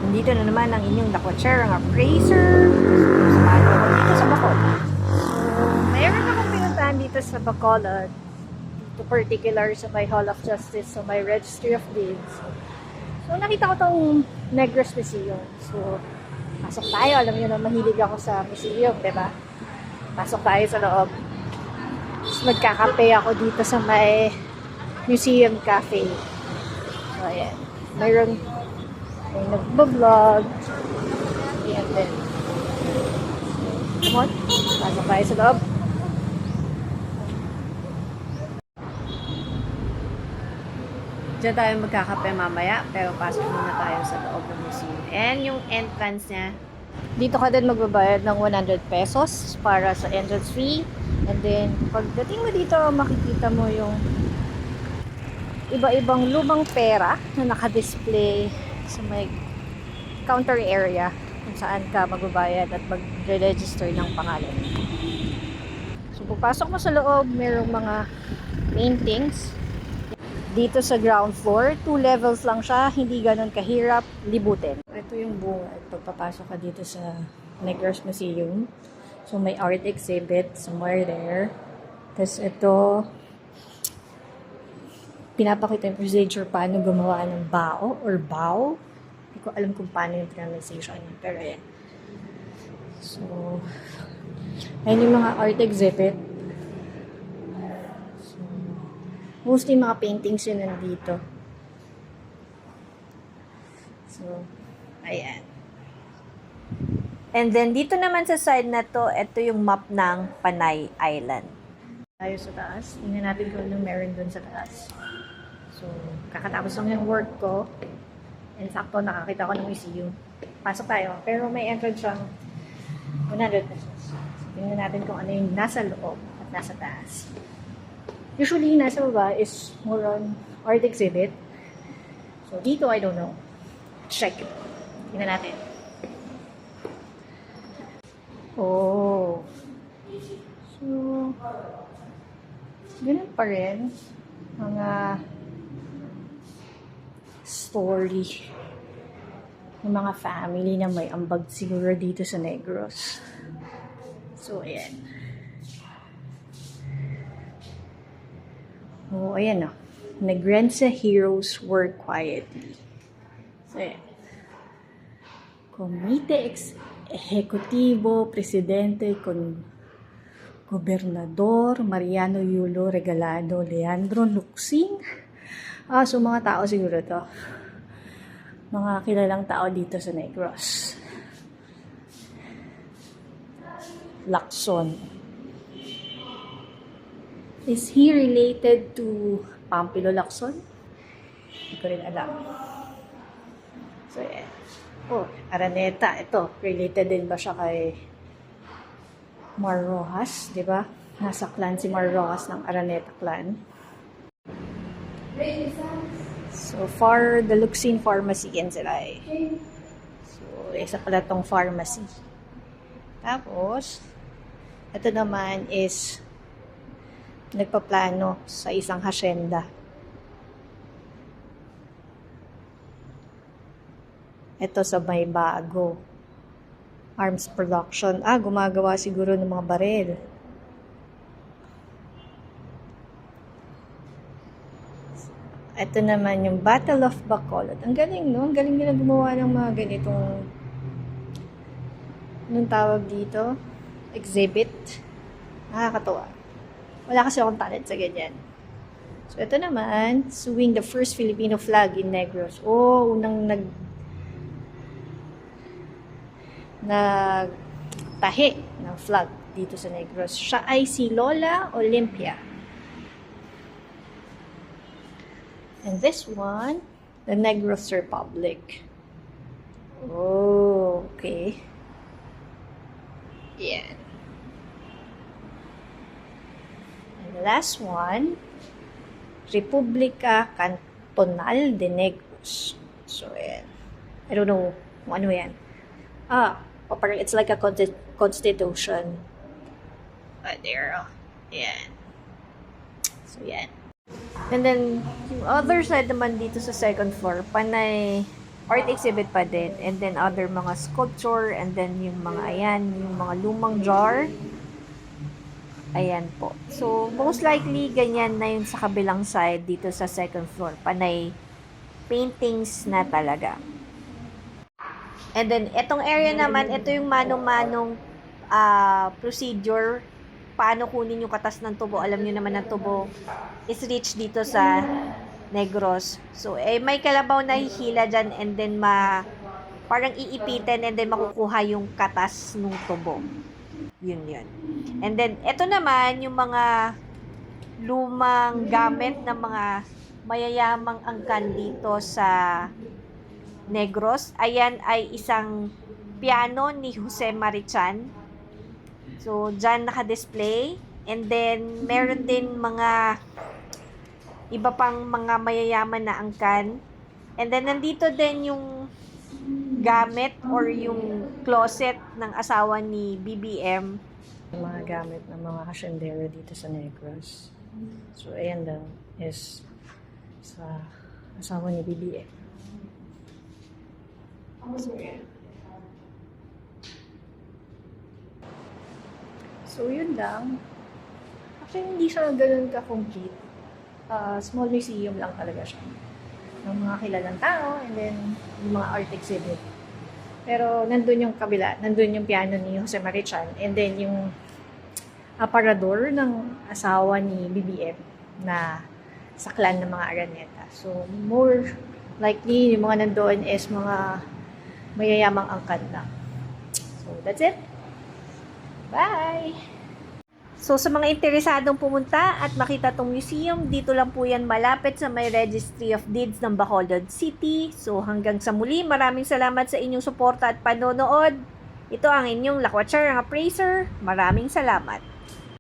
Dito na naman ang inyong dakwatsyera nga Fraser. Samahan ko dito sa Bacolod. So, mayroon akong pinuntahan dito sa Bacolod. Dito particular sa may Hall of Justice, sa may Registry of Deeds. So, nakita ko tong Negros Museum. So, pasok tayo. Alam niyo na mahilig ako sa museum, diba? Pasok tayo sa loob. Tapos magkakape ako dito sa may Museum Cafe. So, ayan. Mayroon may nagbablog. Ayan din. Come on. Pasok tayo sa loob. Diyan tayo magkakape mamaya, pero pasok muna tayo sa loob ng museum. And yung entrance niya, dito ka din magbabayad ng 100 pesos para sa entrance fee. And then, pagdating mo dito, makikita mo yung iba-ibang lumang pera na naka-display sa may counter area kung saan ka magbabayad at mag-register ng pangalan. So, pagpasok mo sa loob, mayroong mga paintings. Dito sa ground floor, 2 levels lang siya, hindi ganun kahirap libutin. Ito yung bunga at pagpapasok ka dito sa Negros Museum. So, may art exhibit somewhere there. Tapos ito, pinapakita yung procedure paano gumawa ng bao or bao. Hindi ko alam kung paano yung pronunciation yun, pero yan. So, ayun yung mga art exhibit. So, mostly mga paintings yun nandito. So, ayan. And then, dito naman sa side na to, ito yung map ng Panay Island. Tayo sa taas. Tingnan natin kung anong meron dun sa taas. So, kakatapos lang yung work ko. And sakto, nakakita ko ng museum. Pasok tayo. Pero may entrance siyang 100 pesos. So, tingnan natin kung ano yung nasa loob at nasa taas. Usually, nasa baba is more on art exhibit. So, dito, I don't know. Check it. Tingnan natin. Oh. So, ganun pa rin. Mga story ng mga family na may ambag siguro dito sa Negros. So, ayan. Oh, ayan o. Negrense heroes work quietly. So, ayan. Komite Ejecutivo, Presidente, Gobernador, Mariano Yulo Regalado, Leandro Luxing. So mga tao siguro to. Mga kilalang tao dito sa Negros. Lacson. Is he related to Pampilo Lacson? Hindi ko rin alam. So, yeah. Oh, Araneta. Ito, related din ba siya kay Mar Rojas? Diba? Nasa clan si Mar Rojas ng Araneta clan. So far, the Luxin Pharmacy yan sila eh. So, isa pala tong pharmacy. Tapos, ito naman is nagpaplano sa isang hacienda. Ito sa may bago. Arms production. Gumagawa siguro ng mga baril. Ito naman yung Battle of Bacolod. Ang galing, no? Ang galing nila gumawa ng mga ganitong anong tawag dito? Exhibit. Nakakatawa. Wala kasi akong talent sa ganyan. So, ito naman, suing the first Filipino flag in Negros. Oh, unang nagtahi ng flag dito sa Negros. Siya ay si Lola Olympia. And this one, the Negros Republic. Oh, okay. Yeah. And the last one, Republica Cantonal de Negros. So, yeah. I don't know kung ano yan. Parang it's like a constitution. There. Yan. So, yan. And then, yung other side naman dito sa second floor, Panay art exhibit pa din. And then other mga sculpture, and then yung mga ayan, yung mga lumang jar. Ayan po. So, most likely, ganyan na yun sa kabilang side dito sa second floor. Panay paintings na talaga. And then, etong area naman, ito yung manong-manong procedure. Paano kunin yung katas ng tubo. Alam nyo naman ng tubo is rich dito sa Negros. So, may kalabaw na hihila dyan and then parang iipitin and then makukuha yung katas ng tubo. Yun. And then, ito naman yung mga lumang gamit ng mga mayayamang angkan dito sa Negros. Ayan ay isang piano ni Jose Marichan. So, dyan naka-display. And then, meron din mga iba pang mga mayayaman na angkan. And then, nandito din yung gamit or yung closet ng asawa ni BBM. Mga gamit ng mga hasyendero dito sa Negros. So, ayan daw is sa asawa ni BBM. So, ayan. So, yun lang. Actually, hindi siya ganun ka-complete. Small museum lang talaga siya. Ng mga kilalang tao, and then yung mga art exhibit. Pero nandun yung kabila, nandun yung piano ni Jose Marichan, and then yung aparador ng asawa ni BBM na sa clan ng mga Araneta. So, more likely, yung mga nandoon is mga mayayamang angkan lang. So, that's it. Bye! So, sa mga interesadong pumunta at makita tong museum, dito lang po yan malapit sa may Registry of Deeds ng Bacolod City. So, hanggang sa muli, maraming salamat sa inyong suporta at panonood. Ito ang inyong Lakwatsyar, ang appraiser. Maraming salamat.